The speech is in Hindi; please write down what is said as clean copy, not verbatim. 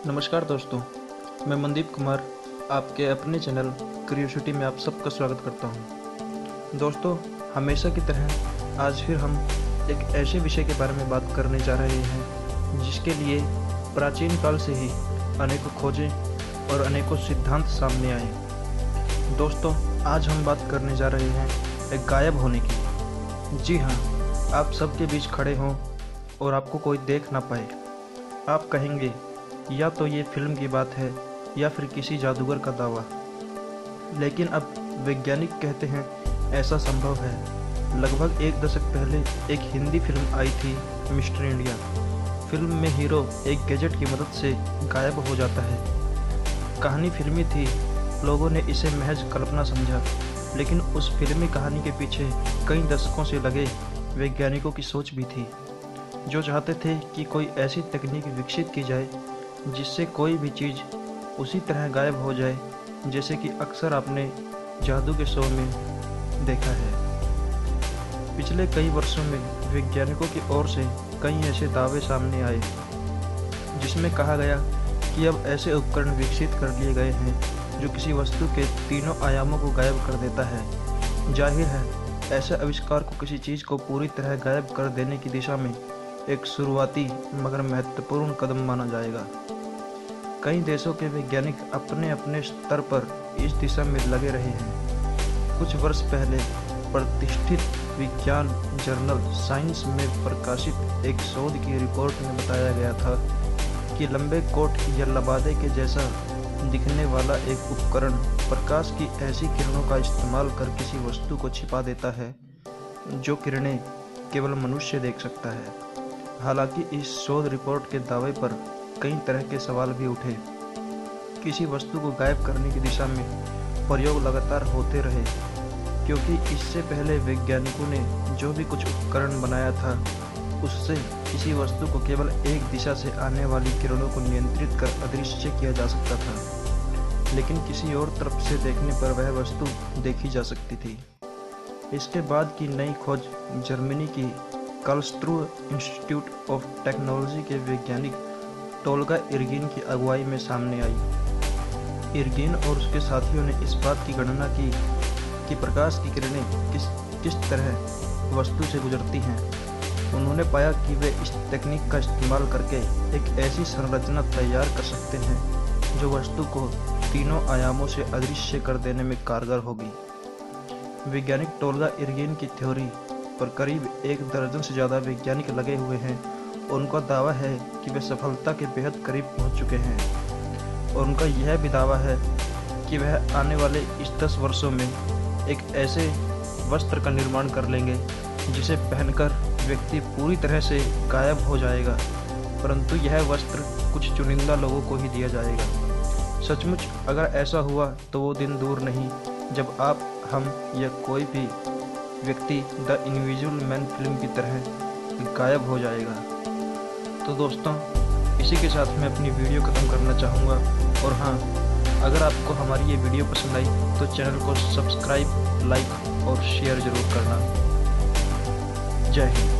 नमस्कार दोस्तों, मैं मनदीप कुमार आपके अपने चैनल क्यूरियोसिटी में आप सबका स्वागत करता हूं। दोस्तों, हमेशा की तरह आज फिर हम एक ऐसे विषय के बारे में बात करने जा रहे हैं जिसके लिए प्राचीन काल से ही अनेकों खोजें और अनेकों सिद्धांत सामने आए। दोस्तों, आज हम बात करने जा रहे हैं एक गायब होने की। जी हाँ, आप सबके बीच खड़े हों और आपको कोई देख ना पाए। आप कहेंगे या तो ये फिल्म की बात है या फिर किसी जादूगर का दावा, लेकिन अब वैज्ञानिक कहते हैं ऐसा संभव है। लगभग एक दशक पहले एक हिंदी फिल्म आई थी, मिस्टर इंडिया। फिल्म में हीरो एक गैजेट की मदद से गायब हो जाता है। कहानी फिल्मी थी, लोगों ने इसे महज कल्पना समझा, लेकिन उस फिल्मी कहानी के पीछे कई दशकों से लगे वैज्ञानिकों की सोच भी थी, जो चाहते थे कि कोई ऐसी तकनीक विकसित की जाए जिससे कोई भी चीज़ उसी तरह गायब हो जाए जैसे कि अक्सर आपने जादू के शो में देखा है। पिछले कई वर्षों में वैज्ञानिकों की ओर से कई ऐसे दावे सामने आए जिसमें कहा गया कि अब ऐसे उपकरण विकसित कर लिए गए हैं जो किसी वस्तु के तीनों आयामों को गायब कर देता है। जाहिर है, ऐसे आविष्कार को किसी चीज़ को पूरी तरह गायब कर देने की दिशा में एक शुरुआती मगर महत्वपूर्ण कदम माना जाएगा। कई देशों के वैज्ञानिक अपने अपने स्तर पर इस दिशा में लगे रहे हैं। कुछ वर्ष पहले प्रतिष्ठित विज्ञान जर्नल साइंस में प्रकाशित एक शोध की रिपोर्ट में बताया गया था कि लंबे कोट या लबादे के जैसा दिखने वाला एक उपकरण प्रकाश की ऐसी किरणों का इस्तेमाल कर किसी वस्तु को छिपा देता है जो किरणें केवल मनुष्य देख सकता है। हालांकि इस शोध रिपोर्ट के दावे पर कई तरह के सवाल भी उठे। किसी वस्तु को गायब करने की दिशा में प्रयोग लगातार होते रहे, क्योंकि इससे पहले वैज्ञानिकों ने जो भी कुछ उपकरण बनाया था उससे किसी वस्तु को केवल एक दिशा से आने वाली किरणों को नियंत्रित कर अदृश्य किया जा सकता था, लेकिन किसी और तरफ से देखने पर वह वस्तु देखी जा सकती थी। इसके बाद की नई खोज जर्मनी की कार्लस्रूहे इंस्टीट्यूट ऑफ टेक्नोलॉजी के वैज्ञानिक टोल्गा इरगिन की अगुवाई में सामने आई। इरगिन और उसके साथियों ने इस बात की गणना की कि प्रकाश की किरणें किस तरह वस्तु से गुजरती हैं। उन्होंने पाया कि वे इस तकनीक का इस्तेमाल करके एक ऐसी संरचना तैयार कर सकते हैं जो वस्तु को तीनों आयामों से अदृश्य कर देने में कारगर होगी। वैज्ञानिक टोल्गा इरगिन की थ्योरी पर करीब एक दर्जन से ज़्यादा वैज्ञानिक लगे हुए हैं। उनका दावा है कि वे सफलता के बेहद करीब पहुंच चुके हैं, और उनका यह भी दावा है कि वह आने वाले इस 10 वर्षों में एक ऐसे वस्त्र का निर्माण कर लेंगे जिसे पहनकर व्यक्ति पूरी तरह से गायब हो जाएगा, परंतु यह वस्त्र कुछ चुनिंदा लोगों को ही दिया जाएगा। सचमुच अगर ऐसा हुआ तो वो दिन दूर नहीं जब आप, हम या कोई भी व्यक्ति द इनविजिबल मैन फिल्म की तरह गायब हो जाएगा। तो दोस्तों, इसी के साथ मैं अपनी वीडियो ख़त्म करना चाहूँगा। और हाँ, अगर आपको हमारी ये वीडियो पसंद आई तो चैनल को सब्सक्राइब, लाइक और शेयर ज़रूर करना। जय हिंद।